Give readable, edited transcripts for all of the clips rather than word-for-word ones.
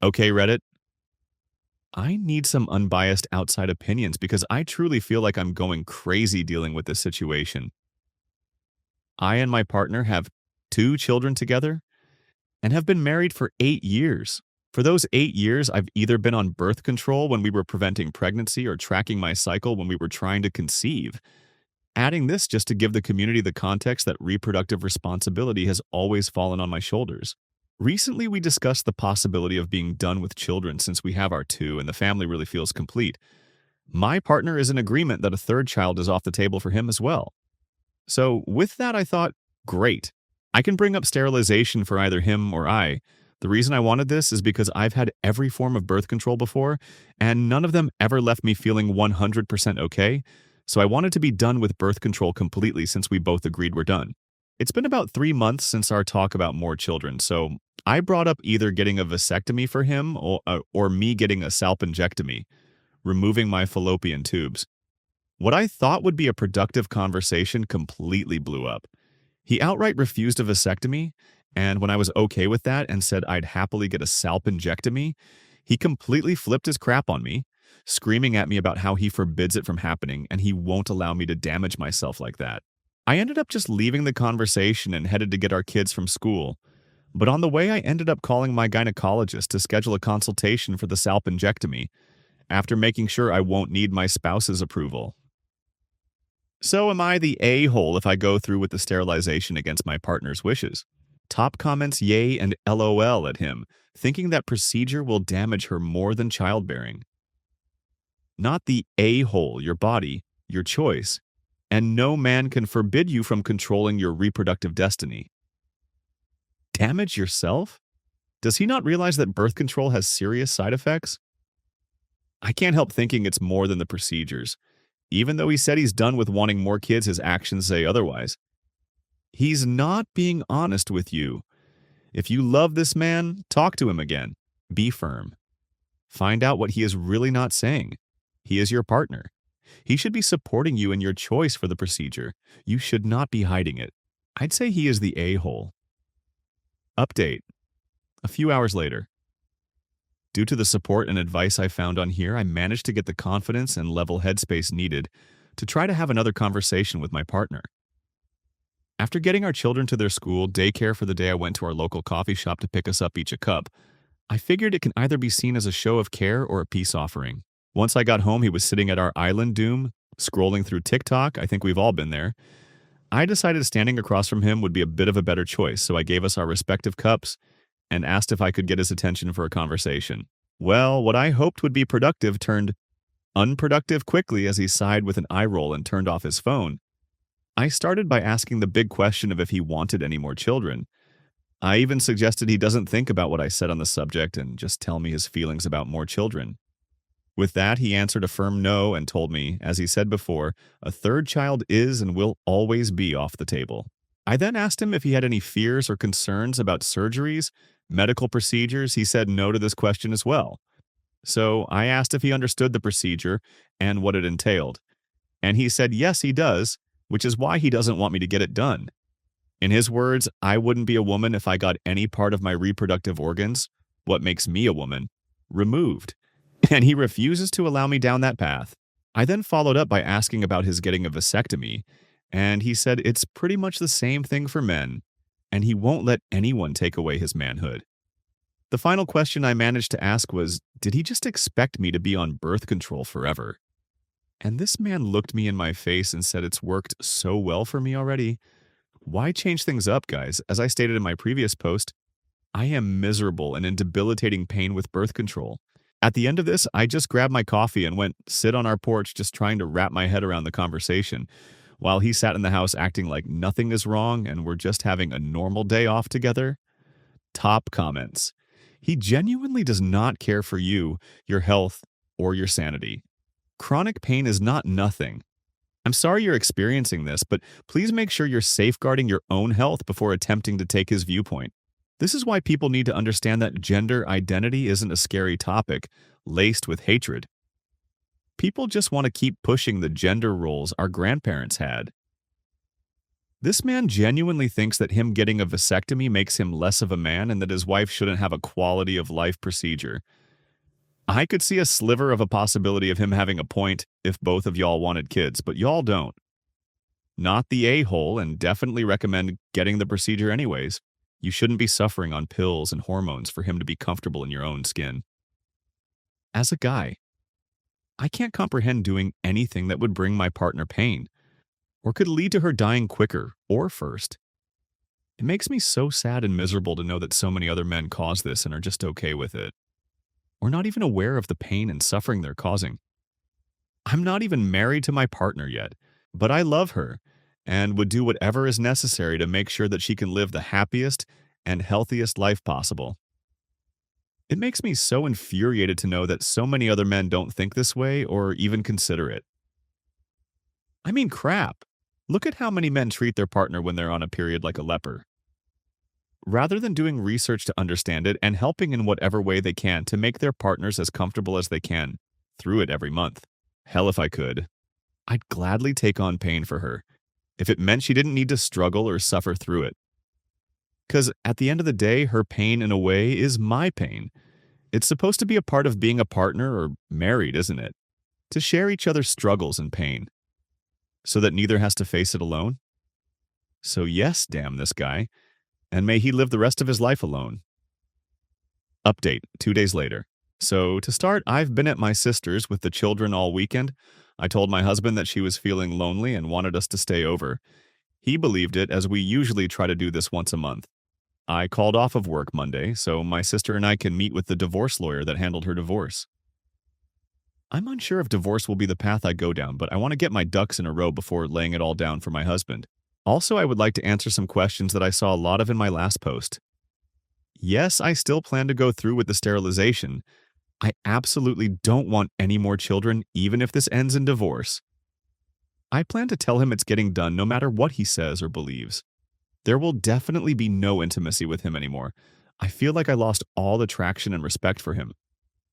Okay, Reddit, I need some unbiased outside opinions because I truly feel like I'm going crazy dealing with this situation. I and my partner have 2 children together and have been married for 8 years. For those 8 years, I've either been on birth control when we were preventing pregnancy or tracking my cycle when we were trying to conceive. Adding this just to give the community the context that reproductive responsibility has always fallen on my shoulders. Recently, we discussed the possibility of being done with children since we have our 2 and the family really feels complete. My partner is in agreement that a third child is off the table for him as well. So, with that, I thought, great. I can bring up sterilization for either him or I. The reason I wanted this is because I've had every form of birth control before, and none of them ever left me feeling 100% okay, so I wanted to be done with birth control completely since we both agreed we're done. It's been about 3 months since our talk about more children, so I brought up either getting a vasectomy for him or me getting a salpingectomy, removing my fallopian tubes. What I thought would be a productive conversation completely blew up. He outright refused a vasectomy, and when I was okay with that and said I'd happily get a salpingectomy, he completely flipped his crap on me, screaming at me about how he forbids it from happening and he won't allow me to damage myself like that. I ended up just leaving the conversation and headed to get our kids from school. But on the way, I ended up calling my gynecologist to schedule a consultation for the salpingectomy, after making sure I won't need my spouse's approval. So am I the a-hole if I go through with the sterilization against my partner's wishes? Top comments yay and LOL at him, thinking that procedure will damage her more than childbearing. Not the a-hole, your body, your choice, and no man can forbid you from controlling your reproductive destiny. Damage yourself? Does he not realize that birth control has serious side effects? I can't help thinking it's more than the procedures. Even though he said he's done with wanting more kids, his actions say otherwise. He's not being honest with you. If you love this man, talk to him again. Be firm. Find out what he is really not saying. He is your partner. He should be supporting you in your choice for the procedure. You should not be hiding it. I'd say he is the a-hole. Update. A few hours later. Due to the support and advice I found on here, I managed to get the confidence and level headspace needed to try to have another conversation with my partner. After getting our children to their school, daycare for the day I went to our local coffee shop to pick us up each a cup, I figured it can either be seen as a show of care or a peace offering. Once I got home, he was sitting at our island doom, scrolling through TikTok. I think we've all been there. I decided standing across from him would be a bit of a better choice, so I gave us our respective cups and asked if I could get his attention for a conversation. Well, what I hoped would be productive turned unproductive quickly as he sighed with an eye roll and turned off his phone. I started by asking the big question of if he wanted any more children. I even suggested he doesn't think about what I said on the subject and just tell me his feelings about more children. With that, he answered a firm no and told me, as he said before, a third child is and will always be off the table. I then asked him if he had any fears or concerns about surgeries, medical procedures. He said no to this question as well. So I asked if he understood the procedure and what it entailed. And he said yes, he does, which is why he doesn't want me to get it done. In his words, I wouldn't be a woman if I got any part of my reproductive organs, what makes me a woman, removed. And he refuses to allow me down that path. I then followed up by asking about his getting a vasectomy, and he said it's pretty much the same thing for men, and he won't let anyone take away his manhood. The final question I managed to ask was, did he just expect me to be on birth control forever? And this man looked me in my face and said it's worked so well for me already. Why change things up, guys? As I stated in my previous post, I am miserable and in debilitating pain with birth control. At the end of this, I just grabbed my coffee and went sit on our porch just trying to wrap my head around the conversation, while he sat in the house acting like nothing is wrong and we're just having a normal day off together. Top comments. He genuinely does not care for you, your health, or your sanity. Chronic pain is not nothing. I'm sorry you're experiencing this, but please make sure you're safeguarding your own health before attempting to take his viewpoint. This is why people need to understand that gender identity isn't a scary topic, laced with hatred. People just want to keep pushing the gender roles our grandparents had. This man genuinely thinks that him getting a vasectomy makes him less of a man and that his wife shouldn't have a quality of life procedure. I could see a sliver of a possibility of him having a point if both of y'all wanted kids, but y'all don't. Not the a-hole, and definitely recommend getting the procedure anyways. You shouldn't be suffering on pills and hormones for him to be comfortable in your own skin. As a guy, I can't comprehend doing anything that would bring my partner pain, or could lead to her dying quicker or first. It makes me so sad and miserable to know that so many other men cause this and are just okay with it, or not even aware of the pain and suffering they're causing. I'm not even married to my partner yet, but I love her and would do whatever is necessary to make sure that she can live the happiest and healthiest life possible. It makes me so infuriated to know that so many other men don't think this way or even consider it. I mean, crap. Look at how many men treat their partner when they're on a period like a leper. Rather than doing research to understand it and helping in whatever way they can to make their partners as comfortable as they can through it every month. Hell, if I could, I'd gladly take on pain for her if it meant she didn't need to struggle or suffer through it. Because at the end of the day, her pain, in a way, is my pain. It's supposed to be a part of being a partner or married, isn't it? To share each other's struggles and pain, so that neither has to face it alone. So yes, damn this guy, and may he live the rest of his life alone. Update, 2 days later. So to start, I've been at my sister's with the children all weekend. I told my husband that she was feeling lonely and wanted us to stay over. He believed it, as we usually try to do this once a month. I called off of work Monday, so my sister and I can meet with the divorce lawyer that handled her divorce. I'm unsure if divorce will be the path I go down, but I want to get my ducks in a row before laying it all down for my husband. Also, I would like to answer some questions that I saw a lot of in my last post. Yes, I still plan to go through with the sterilization. I absolutely don't want any more children, even if this ends in divorce. I plan to tell him it's getting done no matter what he says or believes. There will definitely be no intimacy with him anymore. I feel like I lost all the traction and respect for him.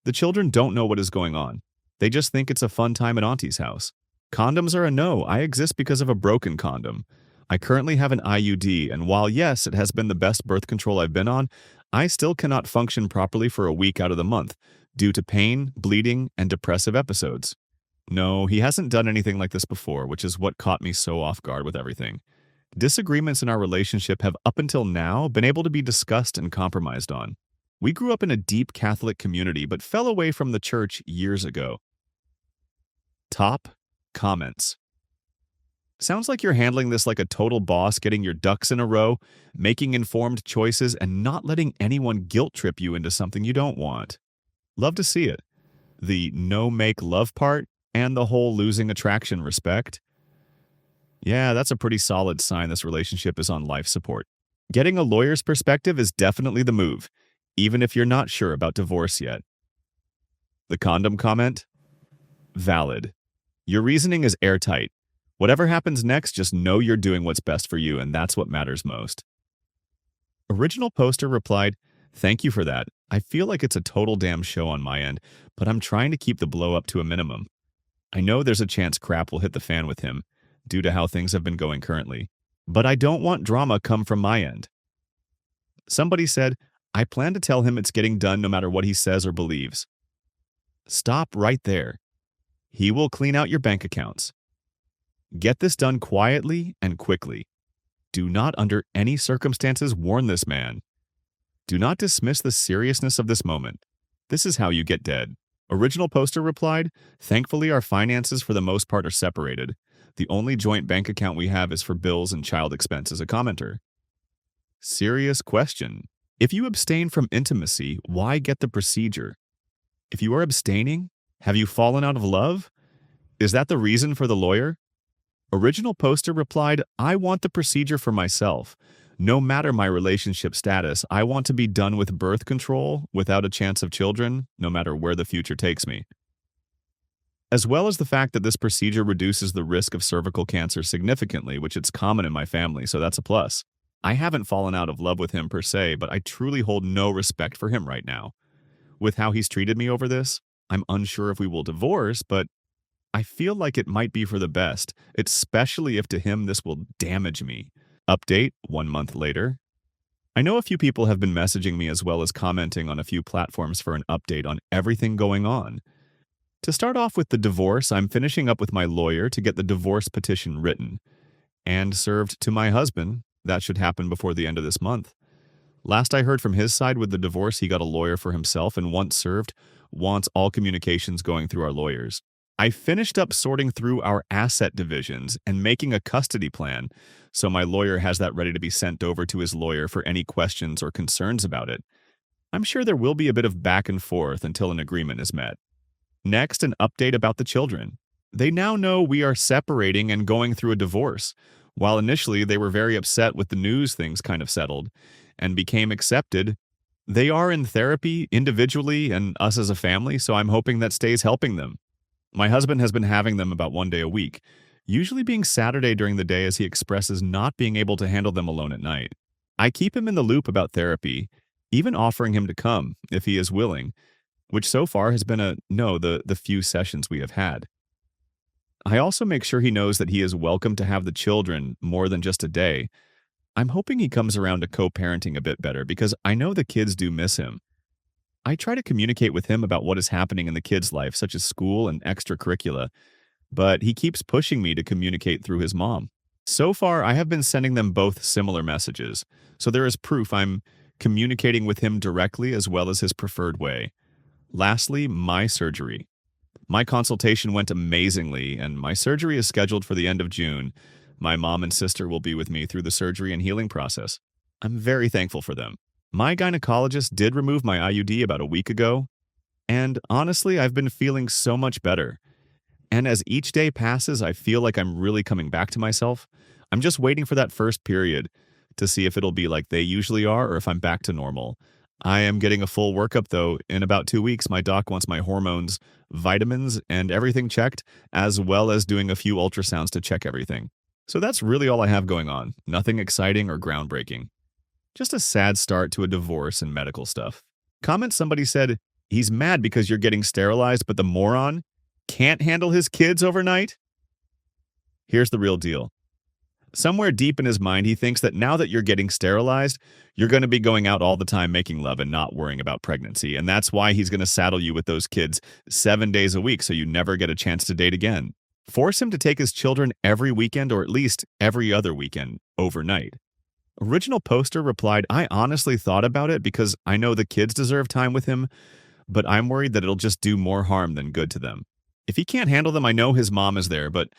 The children don't know what is going on. They just think it's a fun time at Auntie's house. Condoms are a no. I exist because of a broken condom. I currently have an IUD, and while yes, it has been the best birth control I've been on, I still cannot function properly for a week out of the month due to pain, bleeding, and depressive episodes. No, he hasn't done anything like this before, which is what caught me so off guard with everything. Disagreements in our relationship have up until now been able to be discussed and compromised on. We grew up in a deep Catholic community but fell away from the church years ago. Top comments. Sounds like you're handling this like a total boss, getting your ducks in a row, making informed choices, and not letting anyone guilt trip you into something you don't want. Love to see it. The no-make-love part and the whole losing attraction respect. Yeah, that's a pretty solid sign this relationship is on life support. Getting a lawyer's perspective is definitely the move, even if you're not sure about divorce yet. The condom comment? Valid. Your reasoning is airtight. Whatever happens next, just know you're doing what's best for you, and that's what matters most. Original poster replied, "Thank you for that. I feel like it's a total damn show on my end, but I'm trying to keep the blow up to a minimum. I know there's a chance crap will hit the fan with him, due to how things have been going currently, but I don't want drama come from my end." Somebody said, "I plan to tell him it's getting done no matter what he says or believes." Stop right there. He will clean out your bank accounts. Get this done quietly and quickly. Do not under any circumstances warn this man. Do not dismiss the seriousness of this moment. This is how you get dead. Original poster replied, "Thankfully our finances for the most part are separated. The only joint bank account we have is for bills and child expenses." A commenter. Serious question. If you abstain from intimacy, why get the procedure? If you are abstaining, have you fallen out of love? Is that the reason for the lawyer? Original poster replied, "I want the procedure for myself. No matter my relationship status, I want to be done with birth control without a chance of children, no matter where the future takes me. As well as the fact that this procedure reduces the risk of cervical cancer significantly, which it's common in my family, so that's a plus. I haven't fallen out of love with him per se, but I truly hold no respect for him right now. With how he's treated me over this, I'm unsure if we will divorce, but I feel like it might be for the best, especially if to him this will damage me. Update 1 month later. I know a few people have been messaging me as well as commenting on a few platforms for an update on everything going on. To start off with the divorce, I'm finishing up with my lawyer to get the divorce petition written and served to my husband. That should happen before the end of this month. Last I heard from his side with the divorce, he got a lawyer for himself and once served, wants all communications going through our lawyers. I finished up sorting through our asset divisions and making a custody plan, so my lawyer has that ready to be sent over to his lawyer for any questions or concerns about it. I'm sure there will be a bit of back and forth until an agreement is met. Next, an update about the children. They now know we are separating and going through a divorce. While initially they were very upset with the news things kind of settled and became accepted, they are in therapy individually and us as a family, so I'm hoping that stays helping them. My husband has been having them about 1 day a week, usually being Saturday during the day as he expresses not being able to handle them alone at night. I keep him in the loop about therapy, even offering him to come if he is willing, which so far has been a no the few sessions we have had. I also make sure he knows that he is welcome to have the children more than just a day. I'm hoping he comes around to co-parenting a bit better because I know the kids do miss him. I try to communicate with him about what is happening in the kids' life, such as school and extracurricula, but he keeps pushing me to communicate through his mom. So far, I have been sending them both similar messages, so there is proof I'm communicating with him directly as well as his preferred way. Lastly, my surgery. My consultation went amazingly, and my surgery is scheduled for the end of June. My mom and sister will be with me through the surgery and healing process. I'm very thankful for them. My gynecologist did remove my IUD about a week ago, and honestly, I've been feeling so much better. And as each day passes, I feel like I'm really coming back to myself. I'm just waiting for that first period to see if it'll be like they usually are or if I'm back to normal. I am getting a full workup, though. In about 2 weeks, my doc wants my hormones, vitamins, and everything checked, as well as doing a few ultrasounds to check everything. So that's really all I have going on. Nothing exciting or groundbreaking. Just a sad start to a divorce and medical stuff. Comment somebody said, he's mad because you're getting sterilized, but the moron can't handle his kids overnight? Here's the real deal. Somewhere deep in his mind, he thinks that now that you're getting sterilized, you're going to be going out all the time making love and not worrying about pregnancy. And that's why he's going to saddle you with those kids 7 days a week so you never get a chance to date again. Force him to take his children every weekend or at least every other weekend overnight. Original poster replied, I honestly thought about it because I know the kids deserve time with him, but I'm worried that it'll just do more harm than good to them. If he can't handle them, I know his mom is there, but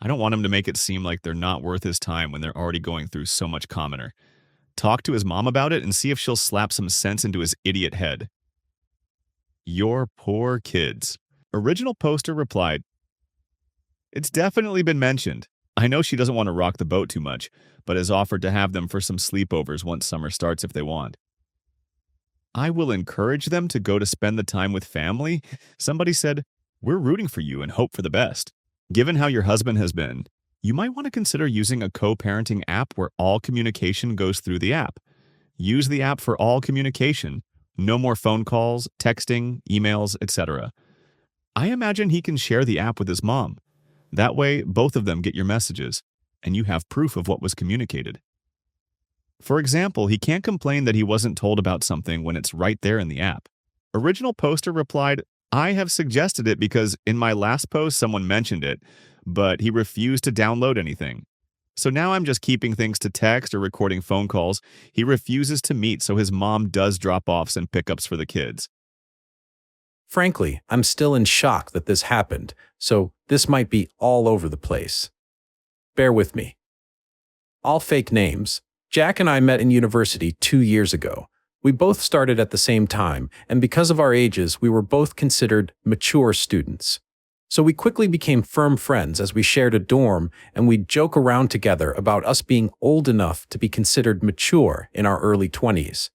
I don't want him to make it seem like they're not worth his time when they're already going through so much commoner. Talk to his mom about it and see if she'll slap some sense into his idiot head. Your poor kids. Original poster replied, it's definitely been mentioned. I know she doesn't want to rock the boat too much, but has offered to have them for some sleepovers once summer starts if they want. I will encourage them to go to spend the time with family. Somebody said, we're rooting for you and hope for the best. Given how your husband has been, you might want to consider using a co-parenting app where all communication goes through the app. Use the app for all communication. No more phone calls, texting, emails, etc. I imagine he can share the app with his mom. That way, both of them get your messages, and you have proof of what was communicated. For example, he can't complain that he wasn't told about something when it's right there in the app. Original poster replied, I have suggested it because in my last post someone mentioned it, but he refused to download anything. So now I'm just keeping things to text or recording phone calls. He refuses to meet, so his mom does drop-offs and pickups for the kids. Frankly, I'm still in shock that this happened, so this might be all over the place. Bear with me. All fake names. Jack and I met in university 2 years ago. We both started at the same time, and because of our ages, we were both considered mature students. So we quickly became firm friends as we shared a dorm, and we'd joke around together about us being old enough to be considered mature in our early 20s.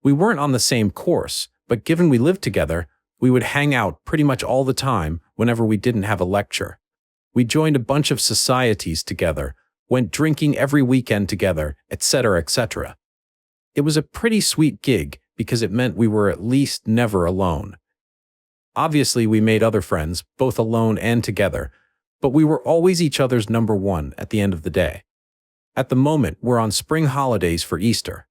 We weren't on the same course, but given we lived together, we would hang out pretty much all the time whenever we didn't have a lecture. We joined a bunch of societies together, went drinking every weekend together, etc., etc. It was a pretty sweet gig because it meant we were at least never alone. Obviously, we made other friends, both alone and together, but we were always each other's number one at the end of the day. At the moment, we're on spring holidays for Easter.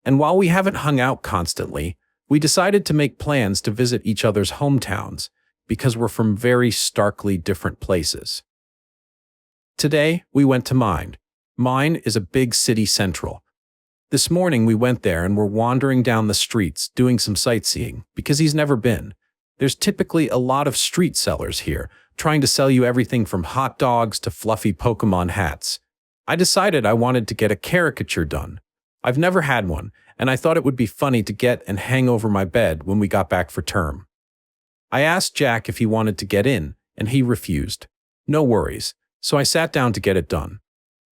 And while we haven't hung out constantly, we decided to make plans to visit each other's hometowns because we're from very starkly different places. Today, we went to mine. Mine is a big city central. This morning we went there and were wandering down the streets doing some sightseeing because he's never been. There's typically a lot of street sellers here, trying to sell you everything from hot dogs to fluffy Pokemon hats. I decided I wanted to get a caricature done. I've never had one, and I thought it would be funny to get and hang over my bed when we got back for term. I asked Jack if he wanted to get in, and he refused. No worries, so I sat down to get it done.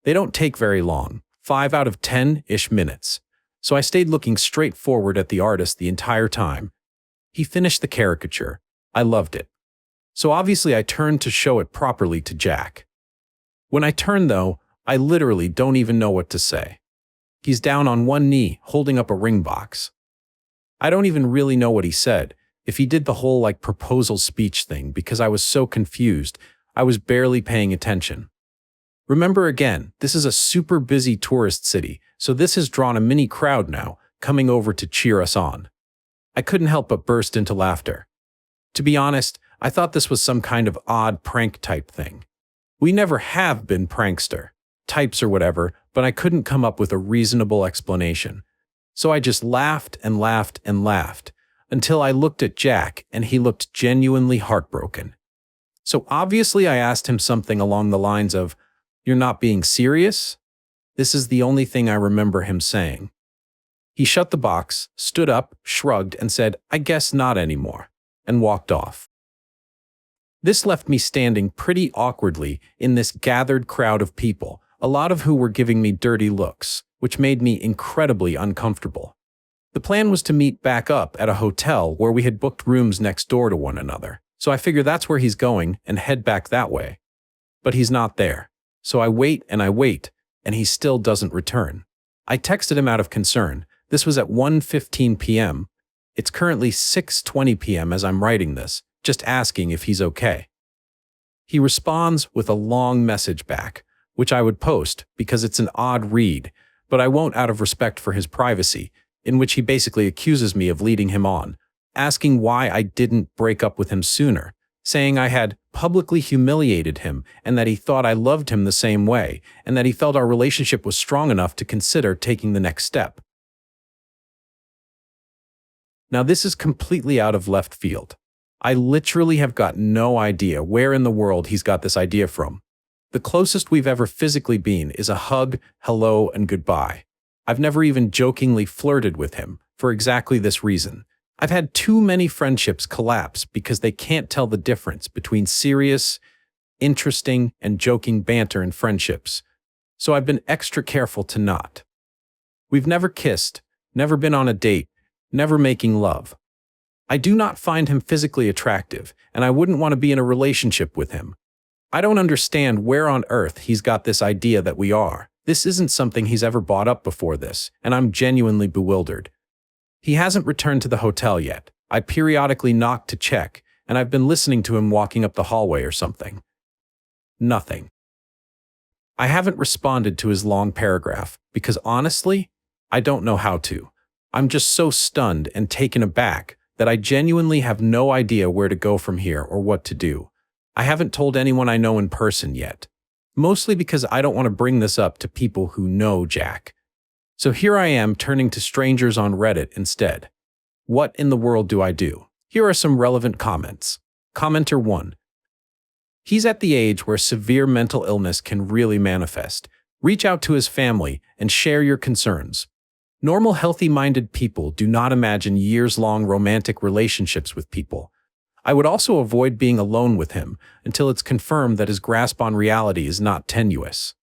They don't take very long, 5 out of 10-ish minutes, so I stayed looking straight forward at the artist the entire time. He finished the caricature. I loved it. So obviously I turned to show it properly to Jack. When I turned though, I literally don't even know what to say. He's down on one knee, holding up a ring box. I don't even really know what he said, if he did the whole proposal speech thing, because I was so confused, I was barely paying attention. Remember again, this is a super busy tourist city, so this has drawn a mini crowd now, coming over to cheer us on. I couldn't help but burst into laughter. To be honest, I thought this was some kind of odd prank type thing. We never have been prankster types or whatever, but I couldn't come up with a reasonable explanation. So I just laughed and laughed and laughed, until I looked at Jack and he looked genuinely heartbroken. So obviously I asked him something along the lines of, "You're not being serious?" This is the only thing I remember him saying. He shut the box, stood up, shrugged, and said, "I guess not anymore," and walked off. This left me standing pretty awkwardly in this gathered crowd of people, a lot of who were giving me dirty looks, which made me incredibly uncomfortable. The plan was to meet back up at a hotel where we had booked rooms next door to one another, so I figure that's where he's going and head back that way. But he's not there, so I wait, and he still doesn't return. I texted him out of concern. This was at 1:15 p.m. It's currently 6:20 p.m. as I'm writing this, just asking if he's okay. He responds with a long message back, which I would post because it's an odd read, but I won't out of respect for his privacy, in which he basically accuses me of leading him on, asking why I didn't break up with him sooner, saying I had publicly humiliated him and that he thought I loved him the same way, and that he felt our relationship was strong enough to consider taking the next step. Now this is completely out of left field. I literally have got no idea where in the world he's got this idea from. The closest we've ever physically been is a hug, hello, and goodbye. I've never even jokingly flirted with him, for exactly this reason. I've had too many friendships collapse because they can't tell the difference between serious, interesting, and joking banter in friendships. So I've been extra careful to not. We've never kissed, never been on a date, never making love. I do not find him physically attractive, and I wouldn't want to be in a relationship with him. I don't understand where on earth he's got this idea that we are. This isn't something he's ever brought up before this, and I'm genuinely bewildered. He hasn't returned to the hotel yet. I periodically knock to check, and I've been listening to him walking up the hallway or something. Nothing. I haven't responded to his long paragraph, because honestly, I don't know how to. I'm just so stunned and taken aback that I genuinely have no idea where to go from here or what to do. I haven't told anyone I know in person yet, mostly because I don't want to bring this up to people who know Jack. So here I am turning to strangers on Reddit instead. What in the world do I do? Here are some relevant comments. Commenter 1. He's at the age where severe mental illness can really manifest. Reach out to his family and share your concerns. Normal, healthy-minded people do not imagine years-long romantic relationships with people. I would also avoid being alone with him until it's confirmed that his grasp on reality is not tenuous.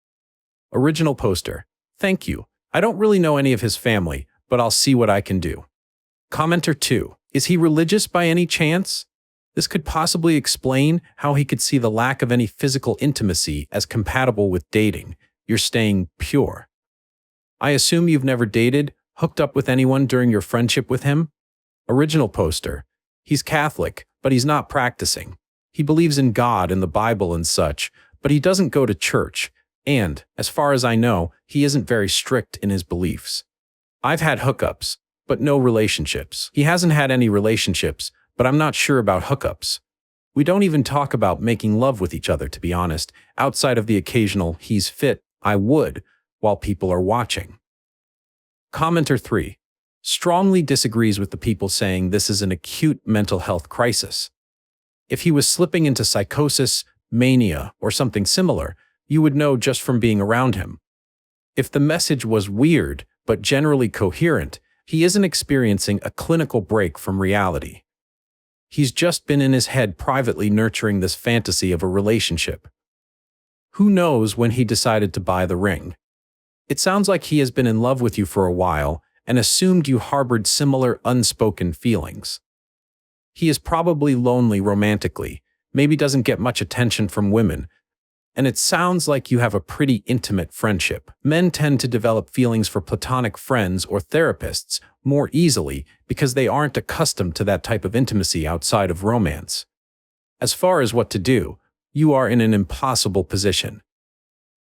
Original poster. Thank you. I don't really know any of his family, but I'll see what I can do. Commenter 2. Is he religious by any chance? This could possibly explain how he could see the lack of any physical intimacy as compatible with dating. You're staying pure. I assume you've never dated, hooked up with anyone during your friendship with him? Original poster. He's Catholic, but he's not practicing. He believes in God and the Bible and such, but he doesn't go to church. And, as far as I know, he isn't very strict in his beliefs. I've had hookups, but no relationships. He hasn't had any relationships, but I'm not sure about hookups. We don't even talk about making love with each other, to be honest, outside of the occasional "he's fit, I would," while people are watching. Commenter 3. Strongly disagrees with the people saying this is an acute mental health crisis. If he was slipping into psychosis, mania, or something similar, you would know just from being around him. If the message was weird, but generally coherent, he isn't experiencing a clinical break from reality. He's just been in his head privately nurturing this fantasy of a relationship. Who knows when he decided to buy the ring? It sounds like he has been in love with you for a while and assumed you harbored similar unspoken feelings. He is probably lonely romantically, maybe doesn't get much attention from women, and it sounds like you have a pretty intimate friendship. Men tend to develop feelings for platonic friends or therapists more easily because they aren't accustomed to that type of intimacy outside of romance. As far as what to do, you are in an impossible position.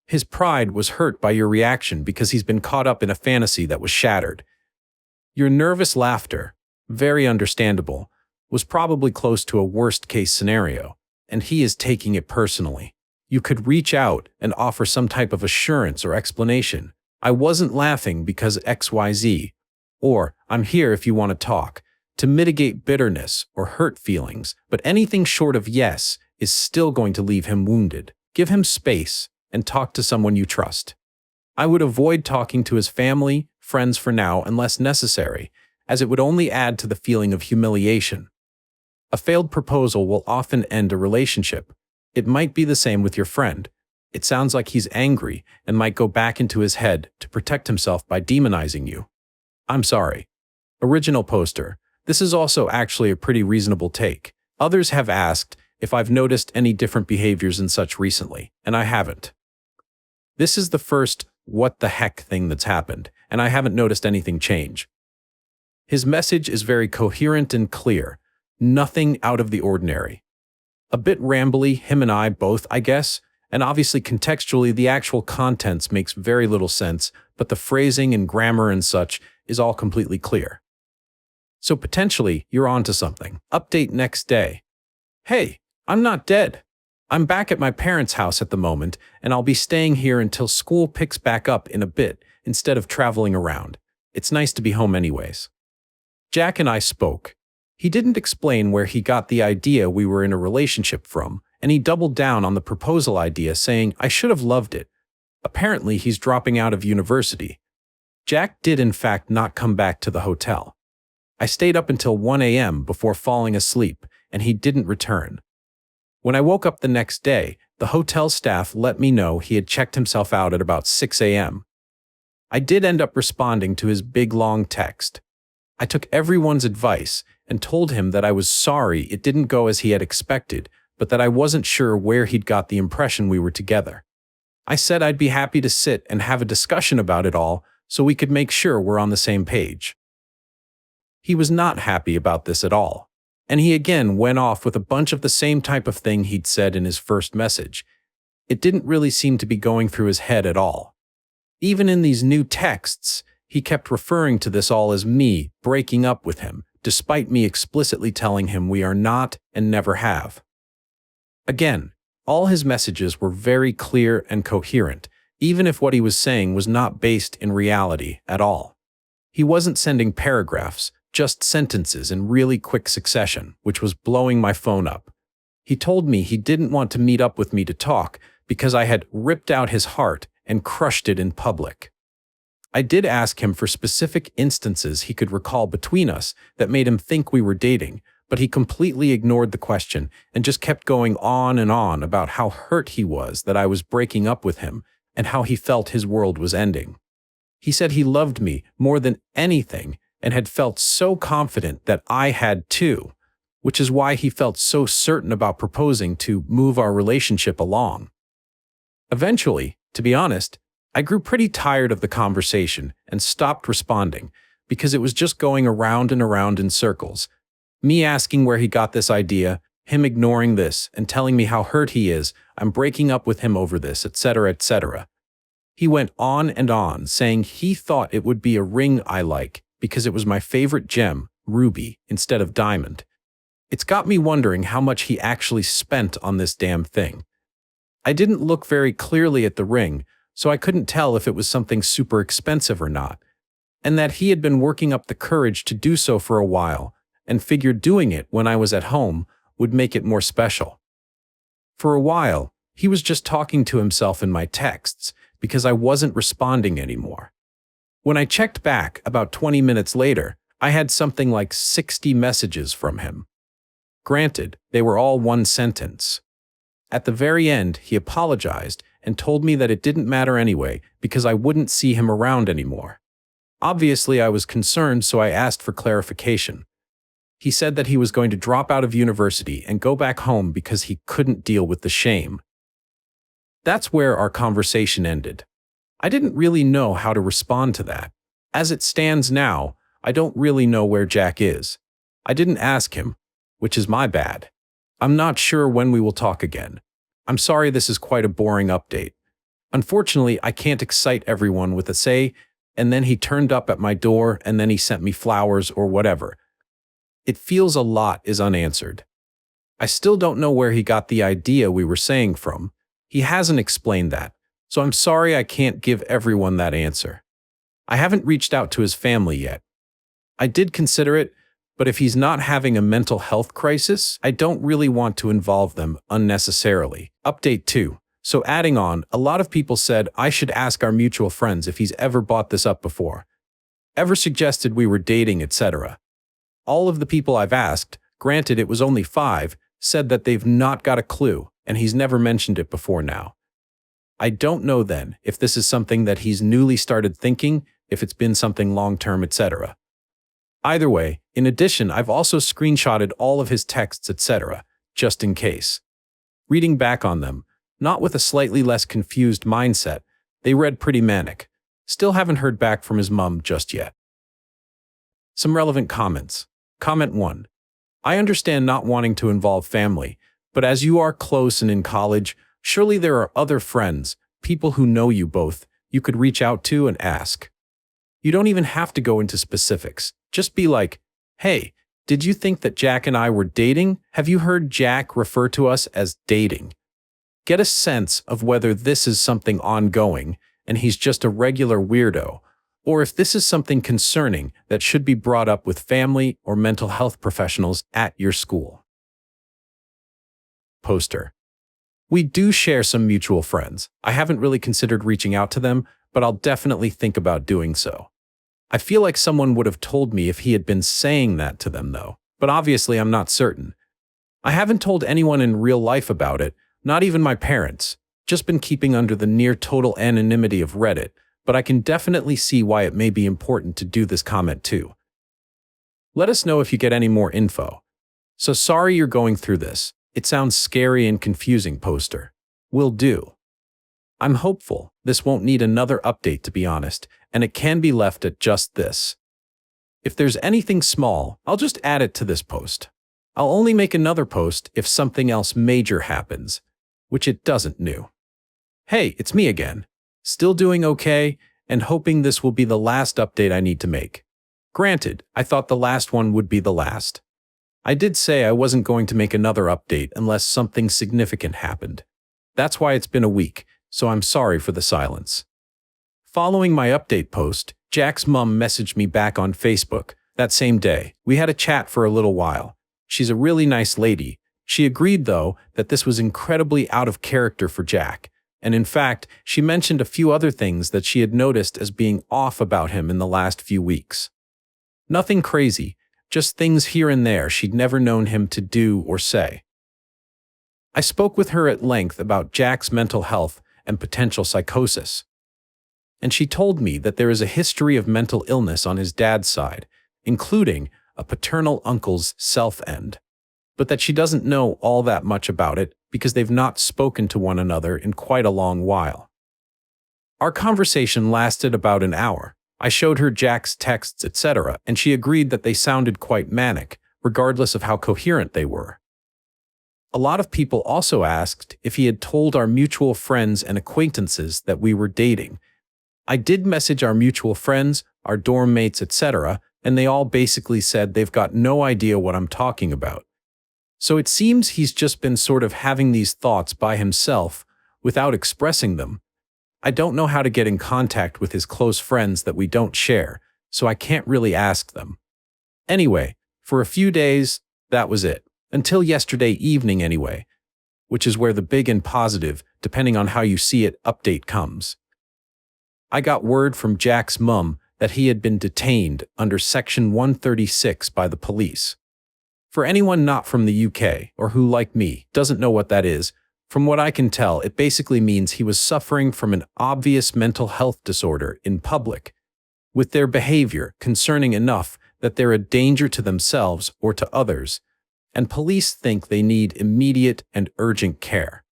His pride was hurt by your reaction because he's been caught up in a fantasy that was shattered. Your nervous laughter, very understandable, was probably close to a worst-case scenario, and he is taking it personally. You could reach out and offer some type of assurance or explanation. "I wasn't laughing because XYZ," or "I'm here if you want to talk," to mitigate bitterness or hurt feelings, but anything short of yes is still going to leave him wounded. Give him space and talk to someone you trust. I would avoid talking to his family, friends for now unless necessary, as it would only add to the feeling of humiliation. A failed proposal will often end a relationship. It might be the same with your friend. It sounds like he's angry and might go back into his head to protect himself by demonizing you. I'm sorry. Original poster. This is also actually a pretty reasonable take. Others have asked if I've noticed any different behaviors and such recently, and I haven't. This is the first "what the heck" thing that's happened, and I haven't noticed anything change. His message is very coherent and clear. Nothing out of the ordinary. A bit rambly, him and I both, I guess, and obviously contextually the actual contents makes very little sense, but the phrasing and grammar and such is all completely clear. So potentially, you're onto something. Update next day. "Hey, I'm not dead. I'm back at my parents' house at the moment, and I'll be staying here until school picks back up in a bit instead of traveling around. It's nice to be home anyways." Jack and I spoke. He didn't explain where he got the idea we were in a relationship from, and he doubled down on the proposal idea, saying I should have loved it. Apparently, he's dropping out of university. Jack did in fact not come back to the hotel. I stayed up until 1 a.m. before falling asleep, and he didn't return. When I woke up the next day, the hotel staff let me know he had checked himself out at about 6 a.m. I did end up responding to his big long text. I took everyone's advice and told him that I was sorry it didn't go as he had expected, but that I wasn't sure where he'd got the impression we were together. I said I'd be happy to sit and have a discussion about it all so we could make sure we're on the same page. He was not happy about this at all, and he again went off with a bunch of the same type of thing he'd said in his first message. It didn't really seem to be going through his head at all. Even in these new texts, he kept referring to this all as me breaking up with him, despite me explicitly telling him we are not and never have. Again, all his messages were very clear and coherent, even if what he was saying was not based in reality at all. He wasn't sending paragraphs, just sentences in really quick succession, which was blowing my phone up. He told me he didn't want to meet up with me to talk because I had ripped out his heart and crushed it in public. I did ask him for specific instances he could recall between us that made him think we were dating, but he completely ignored the question and just kept going on and on about how hurt he was that I was breaking up with him and how he felt his world was ending. He said he loved me more than anything and had felt so confident that I had too, which is why he felt so certain about proposing to move our relationship along. Eventually, to be honest, I grew pretty tired of the conversation and stopped responding because it was just going around and around in circles. Me asking where he got this idea, him ignoring this and telling me how hurt he is, I'm breaking up with him over this, etc., etc. He went on and on, saying he thought it would be a ring I like because it was my favorite gem, ruby, instead of diamond. It's got me wondering how much he actually spent on this damn thing. I didn't look very clearly at the ring, so I couldn't tell if it was something super expensive or not, and that he had been working up the courage to do so for a while, and figured doing it when I was at home would make it more special. For a while, he was just talking to himself in my texts because I wasn't responding anymore. When I checked back about 20 minutes later, I had something like 60 messages from him. Granted, they were all one sentence. At the very end, he apologized and told me that it didn't matter anyway because I wouldn't see him around anymore. Obviously, I was concerned, so I asked for clarification. He said that he was going to drop out of university and go back home because he couldn't deal with the shame. That's where our conversation ended. I didn't really know how to respond to that. As it stands now, I don't really know where Jack is. I didn't ask him, which is my bad. I'm not sure when we will talk again. I'm sorry this is quite a boring update. Unfortunately, I can't excite everyone with a say, and then he turned up at my door and then he sent me flowers or whatever. It feels a lot is unanswered. I still don't know where he got the idea we were saying from. He hasn't explained that, so I'm sorry I can't give everyone that answer. I haven't reached out to his family yet. I did consider it, but if he's not having a mental health crisis, I don't really want to involve them unnecessarily. Update 2. So adding on, a lot of people said I should ask our mutual friends if he's ever brought this up before, ever suggested we were dating, etc. All of the people I've asked, granted it was only 5, said that they've not got a clue, and he's never mentioned it before now. I don't know then if this is something that he's newly started thinking, if it's been something long-term, etc. Either way, in addition, I've also screenshotted all of his texts, etc., just in case. Reading back on them, not with a slightly less confused mindset, they read pretty manic. Still haven't heard back from his mum just yet. Some relevant comments. Comment 1. I understand not wanting to involve family, but as you are close and in college, surely there are other friends, people who know you both, you could reach out to and ask. You don't even have to go into specifics. Just be like, hey, did you think that Jack and I were dating? Have you heard Jack refer to us as dating? Get a sense of whether this is something ongoing and he's just a regular weirdo, or if this is something concerning that should be brought up with family or mental health professionals at your school. Poster. We do share some mutual friends. I haven't really considered reaching out to them, but I'll definitely think about doing so. I feel like someone would have told me if he had been saying that to them though, but obviously I'm not certain. I haven't told anyone in real life about it, not even my parents, just been keeping under the near total anonymity of Reddit, but I can definitely see why it may be important to do this comment too. Let us know if you get any more info. So sorry you're going through this. It sounds scary and confusing, poster. Will do. I'm hopeful this won't need another update, to be honest, and it can be left at just this. If there's anything small, I'll just add it to this post. I'll only make another post if something else major happens, which it doesn't new. Hey, it's me again. Still doing okay, and hoping this will be the last update I need to make. Granted, I thought the last one would be the last. I did say I wasn't going to make another update unless something significant happened. That's why it's been a week, so I'm sorry for the silence. Following my update post, Jack's mum messaged me back on Facebook that same day. We had a chat for a little while. She's a really nice lady. She agreed, though, that this was incredibly out of character for Jack, and in fact, she mentioned a few other things that she had noticed as being off about him in the last few weeks. Nothing crazy, just things here and there she'd never known him to do or say. I spoke with her at length about Jack's mental health and potential psychosis, and she told me that there is a history of mental illness on his dad's side, including a paternal uncle's self-end, but that she doesn't know all that much about it because they've not spoken to one another in quite a long while. Our conversation lasted about an hour. I showed her Jack's texts, etc., and she agreed that they sounded quite manic, regardless of how coherent they were. A lot of people also asked if he had told our mutual friends and acquaintances that we were dating. I did message our mutual friends, our dorm mates, etc., and they all basically said they've got no idea what I'm talking about. So it seems he's just been sort of having these thoughts by himself without expressing them. I don't know how to get in contact with his close friends that we don't share, so I can't really ask them. Anyway, for a few days, that was it. Until yesterday evening anyway, which is where the big and positive, depending on how you see it, update comes. I got word from Jack's mum that he had been detained under Section 136 by the police. For anyone not from the UK, or who, like me, doesn't know what that is, from what I can tell, it basically means he was suffering from an obvious mental health disorder in public, with their behavior concerning enough that they're a danger to themselves or to others, and police think they need immediate and urgent care.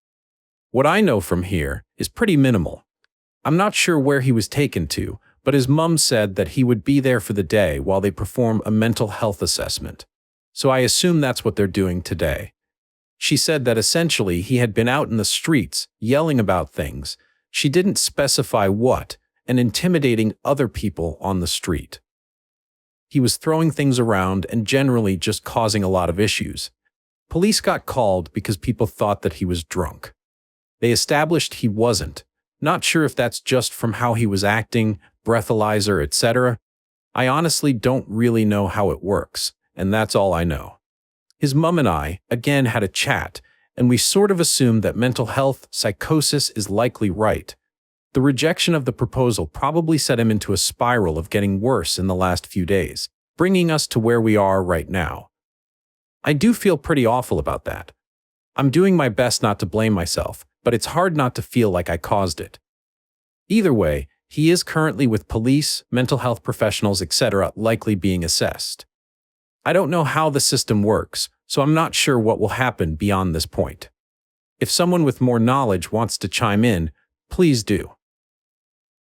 What I know from here is pretty minimal. I'm not sure where he was taken to, but his mum said that he would be there for the day while they perform a mental health assessment. So I assume that's what they're doing today. She said that essentially he had been out in the streets, yelling about things. She didn't specify what, and intimidating other people on the street. He was throwing things around and generally just causing a lot of issues. Police got called because people thought that he was drunk. They established he wasn't. Not sure if that's just from how he was acting, breathalyzer, etc. I honestly don't really know how it works, and that's all I know. His mum and I, again, had a chat, and we sort of assumed that mental health, psychosis is likely right. The rejection of the proposal probably set him into a spiral of getting worse in the last few days, bringing us to where we are right now. I do feel pretty awful about that. I'm doing my best not to blame myself, but it's hard not to feel like I caused it. Either way, he is currently with police, mental health professionals, etc., likely being assessed. I don't know how the system works, so I'm not sure what will happen beyond this point. If someone with more knowledge wants to chime in, please do.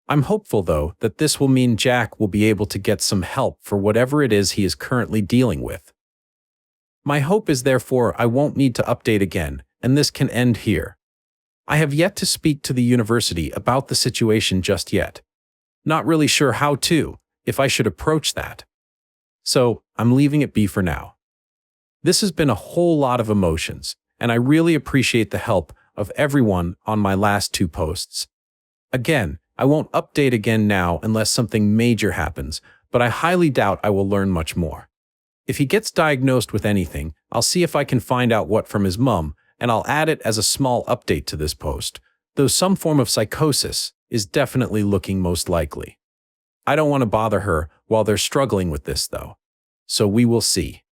I'm hopeful, though, that this will mean Jack will be able to get some help for whatever it is he is currently dealing with. My hope is therefore I won't need to update again, and this can end here. I have yet to speak to the university about the situation just yet. Not really sure how to, if I should approach that. So, I'm leaving it be for now. This has been a whole lot of emotions, and I really appreciate the help of everyone on my last 2 posts. Again, I won't update again now unless something major happens, but I highly doubt I will learn much more. If he gets diagnosed with anything, I'll see if I can find out what from his mum, and I'll add it as a small update to this post, though some form of psychosis is definitely looking most likely. I don't want to bother her while they're struggling with this, though. So we will see.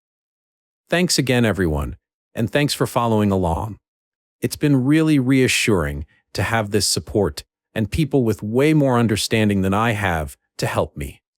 Thanks again, everyone, and thanks for following along. It's been really reassuring to have this support and people with way more understanding than I have to help me.